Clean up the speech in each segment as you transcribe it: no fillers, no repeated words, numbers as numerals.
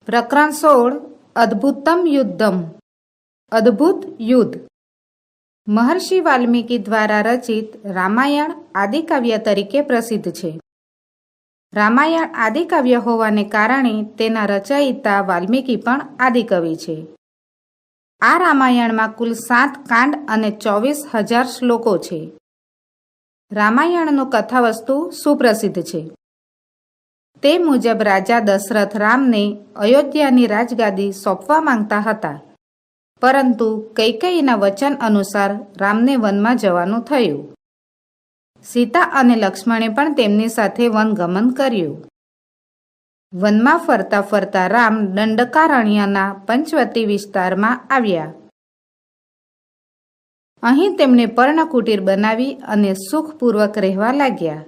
પ્રકરણ 16 અદ્ભુતમ યુદ્ધમ અદ્ભુત યુદ્ધ મહર્ષિ વાલ્મીકી દ્વારા રચિત રામાયણ આદિકાવ્ય તરીકે પ્રસિદ્ધ છે. રામાયણ આદિકાવ્ય હોવાને કારણે તેના રચયિતા વાલ્મીકી પણ આદિકવિ છે. આ રામાયણમાં કુલ 7 કાંડ અને 24,000 શ્લોકો છે. રામાયણનું કથાવસ્તુ સુપ્રસિદ્ધ છે. તે મુજબ રાજા દશરથ રામને અયોધ્યાની રાજગાદી સોંપવા માંગતા હતા, પરંતુ કૈકેયીના વચન અનુસાર રામને વનમાં જવાનું થયું. સીતા અને લક્ષ્મણે પણ તેમની સાથે વનગમન કર્યું. વનમાં ફરતા ફરતા રામ દંડકારણ્યના પંચવટી વિસ્તારમાં આવ્યા. અહીં તેમણે પર્ણકુટીર બનાવી અને સુખપૂર્વક રહેવા લાગ્યા.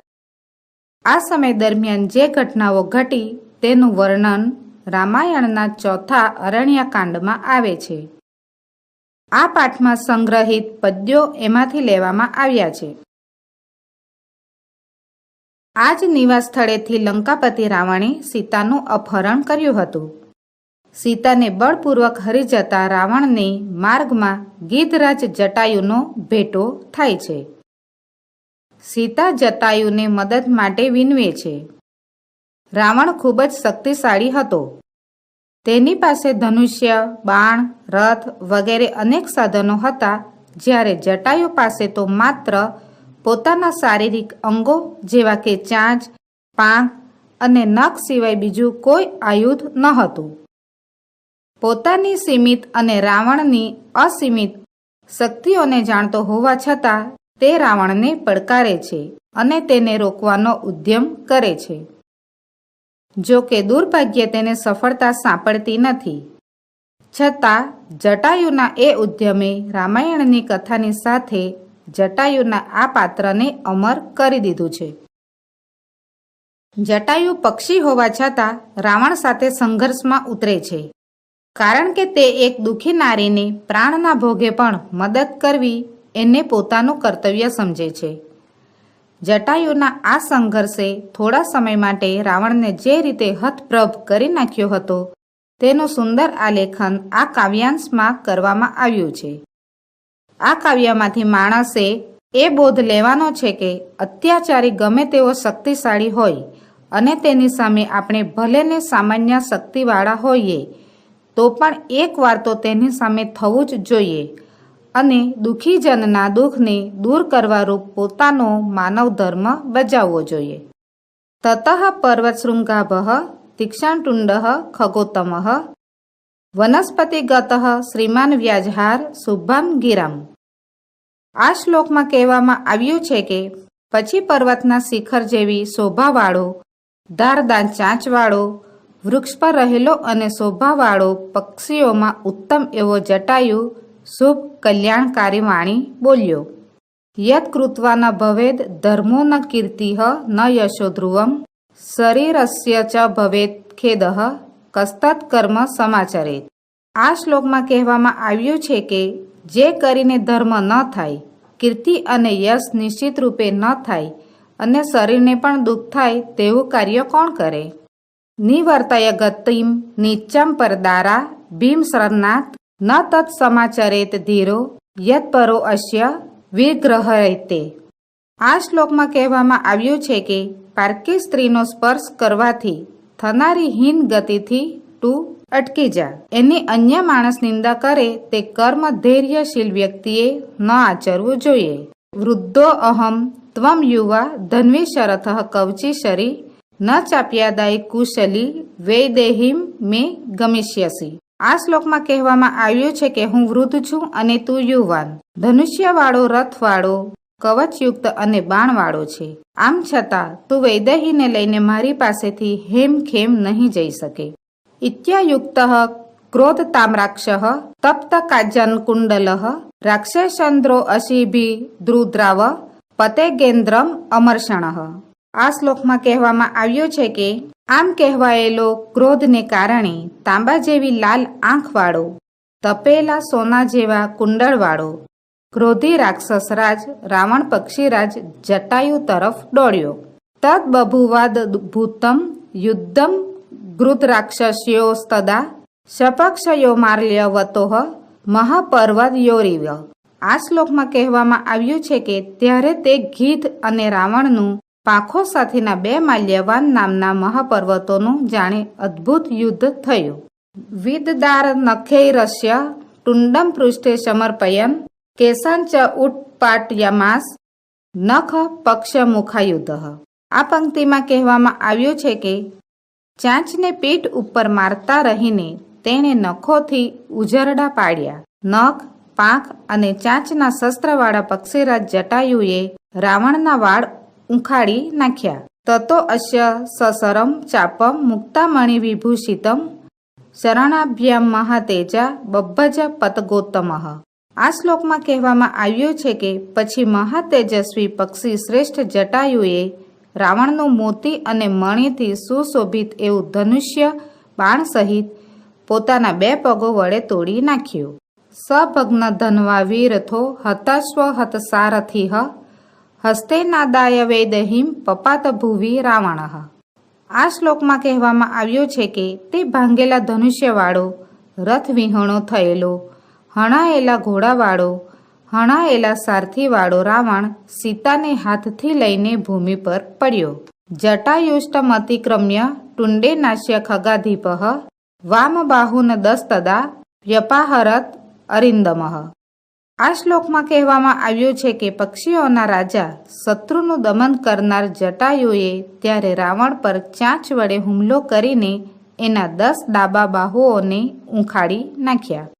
આ સમય દરમિયાન જે ઘટનાઓ ઘટી તેનું વર્ણન રામાયણના 4થા અરણ્યકાંડમાં આવે છે. આ પાઠમાં સંગ્રહિત પદ્યો એમાંથી લેવામાં આવ્યા છે. આ જ નિવાસ સ્થળેથી લંકાપતિ રાવણે સીતાનું અપહરણ કર્યું હતું. સીતાને બળપૂર્વક હરી જતા રાવણને માર્ગમાં ગીધરાજ જટાયુનો ભેટો થાય છે. સીતા જટાયુને મદદ માટે વિનવે છે. રાવણ ખૂબ જ શક્તિશાળી હતો. તેની પાસે ધનુષ્ય, બાણ, રથ વગેરે અનેક સાધનો હતા, જ્યારે જટાયુ પાસે તો માત્ર પોતાના શારીરિક અંગો જેવા કે ચાંચ, પાંખ અને નખ સિવાય બીજું કોઈ આયુધ ન હતું. પોતાની સીમિત અને રાવણની અસીમિત શક્તિઓને જાણતો હોવા છતાં તે રાવણને પડકારે છે અને તેને રોકવાનો ઉદ્યમ કરે છે. જો કે દુર્ભાગ્યે તેને સફળતા સાંપડતી નથી. છતાં જટાયુના એ ઉદ્યમે રામાયણની કથાની સાથે જટાયુના આ પાત્રને અમર કરી દીધું છે. જટાયુ પક્ષી હોવા છતાં રાવણ સાથે સંઘર્ષમાં ઉતરે છે, કારણ કે તે એક દુઃખી નારીને પ્રાણના ભોગે પણ મદદ કરવી એને પોતાનું કર્તવ્ય સમજે છે. જટાયુના આ સંઘર્ષે થોડા સમય માટે રાવણને જે રીતે હતપ્રભ કરી નાખ્યો હતો તેનું સુંદર આલેખન આ કાવ્યાંશમાં કરવામાં આવ્યું છે. આ કાવ્યમાંથી માણસે એ બોધ લેવાનો છે કે અત્યાચારી ગમે તેવો શક્તિશાળી હોય અને તેની સામે આપણે ભલેને સામાન્ય શક્તિવાળા હોઈએ તો પણ એકવાર તો તેની સામે થવું જ જોઈએ અને દુઃખીજનના દુઃખને દૂર કરવા રૂપ પોતાનો માનવ ધર્મ બજાવવો જોઈએ. તતઃ પર્વતશૃંગાભઃ તીક્ષ્ણતુંડઃ ખગોત્તમઃ વનસ્પતિગતઃ શ્રીમાન વ્યાજહાર શુભામ ગિરામ. આ શ્લોકમાં કહેવામાં આવ્યું છે કે પછી પર્વતના શિખર જેવી શોભાવાળો, ધારદાર ચાંચવાળો, વૃક્ષ પર રહેલો અને શોભાવાળો પક્ષીઓમાં ઉત્તમ એવો જટાયુ શુભ કલ્યાણકારી વાણી બોલ્યો. યત કૃત્વા ન ભવેદ ધર્મો ન કીર્તિઃ ન યશો ધ્રુવમ શરીરસ્ય ચ ભવેદ ખેદઃ કસ્તત કર્મ સમાચરેત. આ શ્લોકમાં કહેવામાં આવ્યું છે કે જે કરીને ધર્મ ન થાય, કીર્તિ અને યશ નિશ્ચિત રૂપે ન થાય અને શરીરને પણ દુઃખ થાય તેવું કાર્ય કોણ કરે? નિવર્તય ગતિમ નીચમ પરદારા ભીમ શરણાત ન તત્ સમાચરેત ધીરો યત પરો અસ્ય વિગ્રહયતે. આ શ્લોકમાં કહેવામાં આવ્યું છે કે પારકી સ્ત્રીનો સ્પર્શ કરવાથી થનારી હીન ગતિથી તું અટકી જા. એની અન્ય માણસ નિંદા કરે તે કર્મ ધૈર્યશીલ વ્યક્તિએ ન આચરવું જોઈએ. વૃદ્ધો અહમ ત્વમ યુવા ધન્વી શરથ કવચી શરી ન ચાપ્યાદાય કુશલી વૈદેહીમ મે ગમિષ્યસી. આ શ્લોકમાં કહેવામાં આવ્યું છે કે હું વૃદ્ધ છું અને તું યુવાન, ધનુષ્યવાળો, રથવાળો, કવચયુક્ત અને બાણવાળો છે. આમ છતાં તું વૈદેહીને લઈને મારી પાસેથી હેમખેમ નહીં જઈ શકે. ઇત્યાયુક્ત ક્રોધ તામ્રાક્ષઃ તપ્ત કાજ્યન કુંડલઃ રાક્ષસેન્દ્રો અશીભી દ્રુદ્રાવ પતેગેન્દ્રમ અમર્ષણઃ. આ શ્લોકમાં કહેવામાં આવ્યું છે કે આમ કહેવાયેલો ક્રોધને કારણે તાંબા જેવી લાલ આંખવાળો, તપેલા સોના જેવા કુંડળવાળો ક્રોધી રાક્ષસરાજ રાવણ પક્ષીરાજ જટાયુ તરફ દોડ્યો. તદ બભુવાદ ભૂતમ યુદ્ધમ ગૃધરાક્ષસ્યોસ્તદા શપક્ષયો માર્લ્યવતોઃ મહાપર્વત યોરિવ. આ શ્લોકમાં કહેવામાં આવ્યું છે કે ત્યારે તે ગીધ અને રાવણનું પાંખો સાથેના 2 માલ્યવાન નામના મહાપર્વતોનું જાણે અદ્ભુત યુદ્ધ થયું. વિદદાર નખૈરસ્ય ટુંડમ પૃષ્ઠે સમર્પયન કેસાંચ ઉત્પાટ્યમાસ નખ પક્ષમુખાયુધઃ. આ પંક્તિમાં કહેવામાં આવ્યું છે કે ચાંચને પીઠ ઉપર મારતા રહીને તેણે નખોથી ઉજરડા પાડ્યા. નખ, પાંખ અને ચાંચના શસ્ત્રવાળા પક્ષીરાજ જટાયુએ રાવણના વાળ ઉખાડી નાખ્યા. તતો અસ્ય સસરમ ચાપમ મુક્તામણિ વિભૂષિતમ શરણાભ્યામ મહાતેજા બબ્બજ પતગોત્તમઃ. આ શ્લોકમાં કહેવામાં આવ્યું છે કે પછી મહાતેજસ્વી પક્ષી શ્રેષ્ઠ જટાયુએ રાવણનું મોતી અને મણિથી સુશોભિત એવું ધનુષ્ય બાણ સહિત પોતાના 2 પગો વડે તોડી નાખ્યું. સભગ્ન ધન્વા વીરથો હતાશ્વ હતસારથિઃ હસ્તેનાદાય વૈદહીમ પપાત ભુવિ રાવણઃ. આ શ્લોકમાં કહેવામાં આવ્યું છે કે તે ભાંગેલા ધનુષ્યવાળો, રથ વિહોણો થયેલો, હણાયેલા ઘોડાવાળો, હણાયેલા સારથીવાળો રાવણ સીતાને હાથથી લઈને ભૂમિ પર પડ્યો. જટાયુષ્ટમતિક્રમ્ય ટુંડે નાસ્ય ખગાધિપઃ વામબાહુન દસ્તદા વ્યપાહરત અરિંદમઃ. આ શ્લોકમાં કહેવામાં આવ્યું છે કે પક્ષીઓના રાજા શત્રુનું દમન કરનાર જટાયુએ ત્યારે રાવણ પર ચાંચ વડે હુમલો કરીને એના 10 ડાબા બાહુઓને ઉખાડી નાખ્યા.